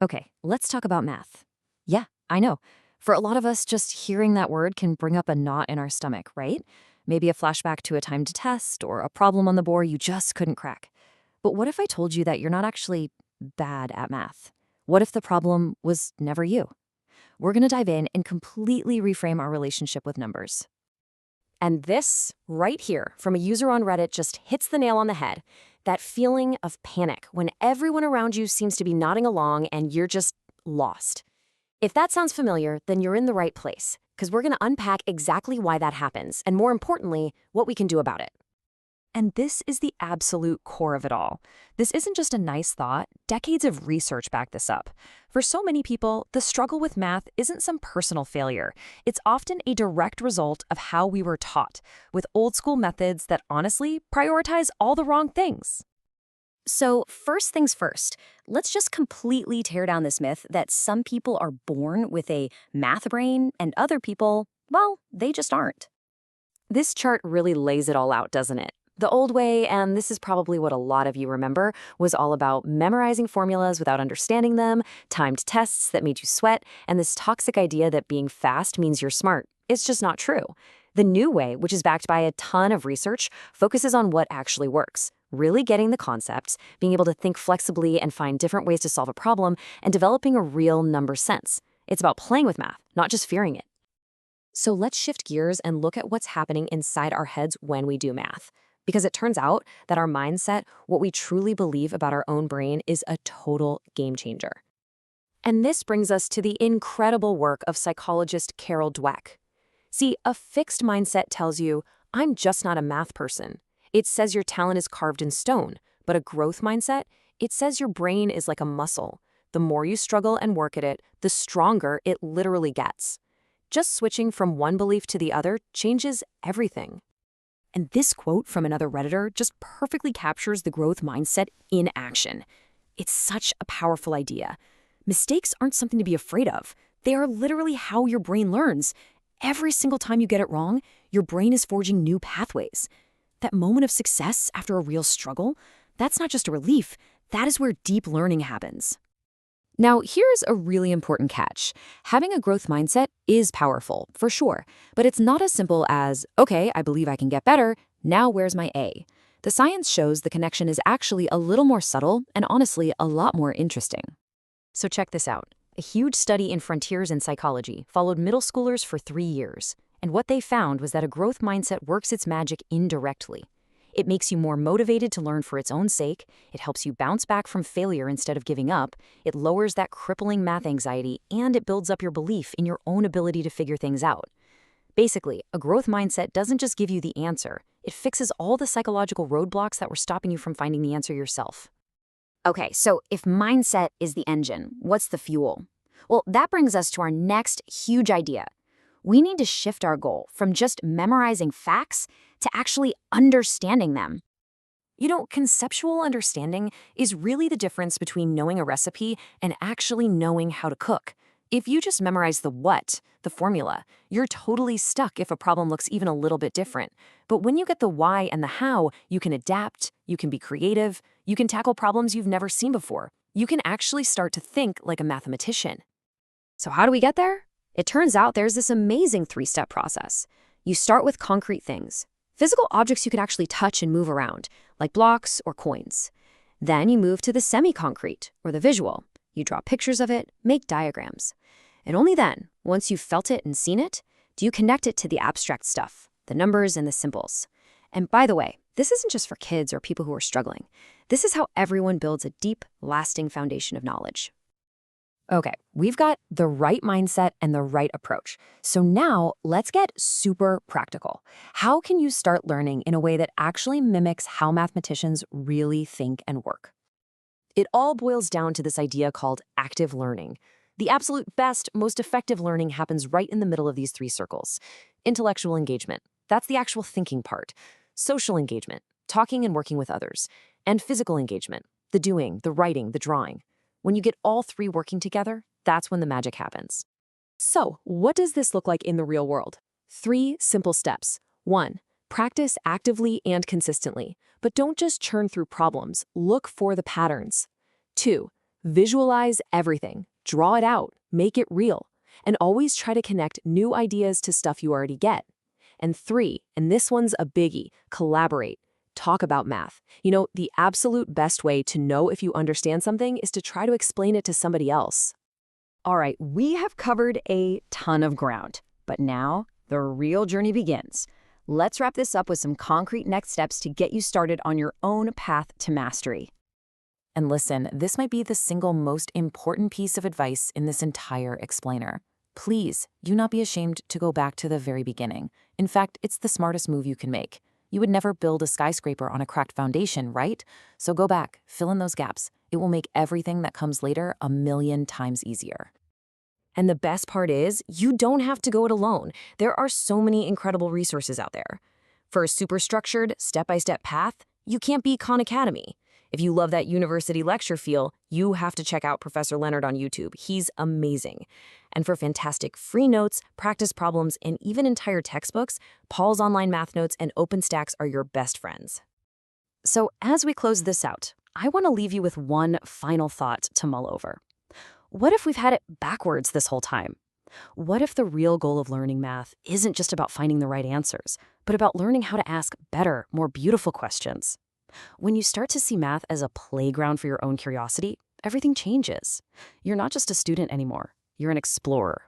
Okay, let's talk about math. Yeah, I know. For a lot of us, just hearing that word can bring up a knot in our stomach, right? Maybe a flashback to a timed test or a problem on the board you just couldn't crack. But what if I told you that you're not actually bad at math? What if the problem was never you? We're going to dive in and completely reframe our relationship with numbers. And this, right here, from a user on Reddit just hits the nail on the head. That feeling of panic when everyone around you seems to be nodding along and you're just lost. If that sounds familiar, then you're in the right place, because we're going to unpack exactly why that happens, and more importantly, what we can do about it. And this is the absolute core of it all. This isn't just a nice thought. Decades of research back this up. For so many people, the struggle with math isn't some personal failure. It's often a direct result of how we were taught, with old school methods that honestly prioritize all the wrong things. So, first things first, let's just completely tear down this myth that some people are born with a math brain and other people, well, they just aren't. This chart really lays it all out, doesn't it? The old way, and this is probably what a lot of you remember, was all about memorizing formulas without understanding them, timed tests that made you sweat, and this toxic idea that being fast means you're smart. It's just not true. The new way, which is backed by a ton of research, focuses on what actually works. Really getting the concepts, being able to think flexibly and find different ways to solve a problem, and developing a real number sense. It's about playing with math, not just fearing it. So let's shift gears and look at what's happening inside our heads when we do math. Because it turns out that our mindset, what we truly believe about our own brain, is a total game changer. And this brings us to the incredible work of psychologist Carol Dweck. See, a fixed mindset tells you, I'm just not a math person. It says your talent is carved in stone. But a growth mindset, it says your brain is like a muscle. The more you struggle and work at it, the stronger it literally gets. Just switching from one belief to the other changes everything. And this quote from another Redditor just perfectly captures the growth mindset in action. It's such a powerful idea. Mistakes aren't something to be afraid of. They are literally how your brain learns. Every single time you get it wrong, your brain is forging new pathways. That moment of success after a real struggle, that's not just a relief. That is where deep learning happens. Now, here's a really important catch. Having a growth mindset is powerful, for sure, but it's not as simple as, okay, I believe I can get better, now where's my A? The science shows the connection is actually a little more subtle and honestly a lot more interesting. So check this out. A huge study in Frontiers in Psychology followed middle schoolers for 3 years, and what they found was that a growth mindset works its magic indirectly. It makes you more motivated to learn for its own sake, it helps you bounce back from failure instead of giving up, it lowers that crippling math anxiety, and it builds up your belief in your own ability to figure things out. Basically, a growth mindset doesn't just give you the answer, it fixes all the psychological roadblocks that were stopping you from finding the answer yourself. Okay, so if mindset is the engine, what's the fuel? Well, that brings us to our next huge idea. We need to shift our goal from just memorizing facts to actually understanding them. You know, conceptual understanding is really the difference between knowing a recipe and actually knowing how to cook. If you just memorize the what, the formula, you're totally stuck if a problem looks even a little bit different. But when you get the why and the how, you can adapt, you can be creative, you can tackle problems you've never seen before. You can actually start to think like a mathematician. So how do we get there? It turns out there's this amazing 3-step process. You start with concrete things, physical objects you can actually touch and move around, like blocks or coins. Then you move to the semi-concrete, or the visual. You draw pictures of it, make diagrams. And only then, once you've felt it and seen it, do you connect it to the abstract stuff, the numbers and the symbols. And by the way, this isn't just for kids or people who are struggling. This is how everyone builds a deep, lasting foundation of knowledge. Okay, we've got the right mindset and the right approach. So now let's get super practical. How can you start learning in a way that actually mimics how mathematicians really think and work? It all boils down to this idea called active learning. The absolute best, most effective learning happens right in the middle of these 3 circles. Intellectual engagement, that's the actual thinking part. Social engagement, talking and working with others. And physical engagement, the doing, the writing, the drawing. When you get all 3 working together, that's when the magic happens. So, what does this look like in the real world? 3 simple steps. 1. Practice actively and consistently, but don't just churn through problems. Look for the patterns. 2. Visualize everything, draw it out, make it real, and always try to connect new ideas to stuff you already get. And 3, and this one's a biggie, collaborate. Talk about math. The absolute best way to know if you understand something is to try to explain it to somebody else. All right, we have covered a ton of ground, but now the real journey begins. Let's wrap this up with some concrete next steps to get you started on your own path to mastery. And listen, this might be the single most important piece of advice in this entire explainer. Please, do not be ashamed to go back to the very beginning. In fact, it's the smartest move you can make. You would never build a skyscraper on a cracked foundation, right? So go back, fill in those gaps. It will make everything that comes later 1,000,000 times easier. And the best part is, you don't have to go it alone. There are so many incredible resources out there. For a super structured, step-by-step path, you can't beat Khan Academy. If you love that university lecture feel, you have to check out Professor Leonard on YouTube. He's amazing. And for fantastic free notes, practice problems, and even entire textbooks, Paul's online math notes and OpenStax are your best friends. So as we close this out, I want to leave you with one final thought to mull over. What if we've had it backwards this whole time? What if the real goal of learning math isn't just about finding the right answers, but about learning how to ask better, more beautiful questions? When you start to see math as a playground for your own curiosity, everything changes. You're not just a student anymore. You're an explorer,